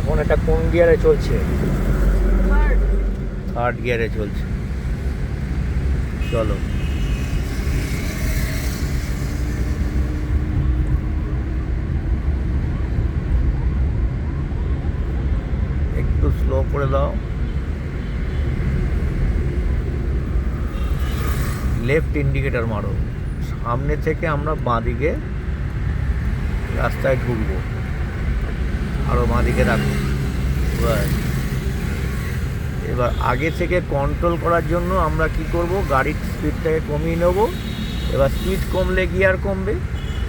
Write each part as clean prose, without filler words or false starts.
এখন এটা কোন গিয়ারে চলছে? থার্ড গিয়ারে চলছে। চলো, একটু স্লো করে দাও। লেফট ইন্ডিকেটর মারো। সামনে থেকে আমরা বাঁদিকে রাস্তায় ঢুকবো, আরও বাঁদিকে রাখো। এবার আগে থেকে কন্ট্রোল করার জন্য আমরা কি করব, গাড়ির স্পিডটাকে কমিয়ে নেব। এবার স্পিড কমলে গিয়ার কমবে,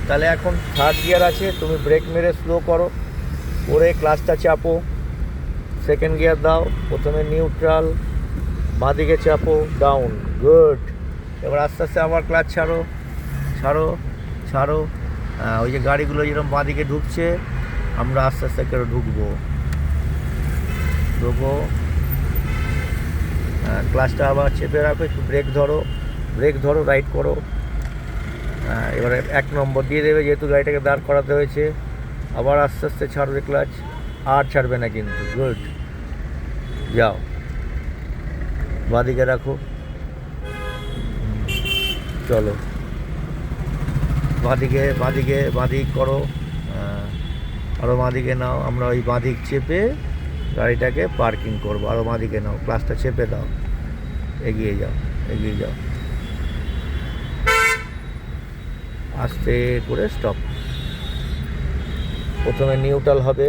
তাহলে এখন থার্ড গিয়ার আছে, তুমি ব্রেক মেরে স্লো করো, করে ক্লাচটা চাপো, সেকেন্ড গিয়ার দাও, প্রথমে নিউট্রাল, বাঁদিকে চাপো, ডাউন, গুড। এবার আস্তে আস্তে আবার ক্লাচ ছাড়ো, ছাড়ো, ছাড়ো। ওই যে গাড়িগুলো যেরকম বাঁদিকে ঢুকছে, আমরা আস্তে আস্তে করে ঢুকবো। ক্লাচটা আবার চেপে রাখো, একটু ব্রেক ধরো, ব্রেক ধরো, রাইট করো। এবারে 1 নম্বর দিয়ে দেবে, যেহেতু গাড়িটাকে দাঁড় করাতে হয়েছে। আবার আস্তে আস্তে ছাড়বে ক্লাচ, আর ছাড়বে না কিন্তু, গুড। যাও, বাঁদিকে রাখো, চলো বাঁদিকে, বাঁদিকে, বাঁদিক করো, আরও বাঁদিকে নাও। আমরা ওই বাঁদিক চেপে গাড়িটাকে পার্কিং করবো। আরও বাঁদিকে নাও, ক্লাচটা চেপে দাও, এগিয়ে যাও, এগিয়ে যাও, আস্তে করে স্টপ। প্রথমে নিউট্রাল হবে,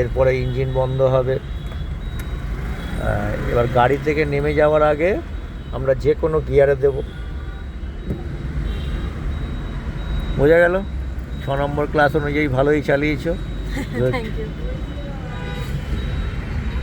এরপরে ইঞ্জিন বন্ধ হবে। এবার গাড়ি থেকে নেমে যাওয়ার আগে আমরা যে কোনো গিয়ারে দেব। বোঝা গেল? 6 নম্বর ক্লাস অনুযায়ী ভালোই চালিয়েছো। Thank you.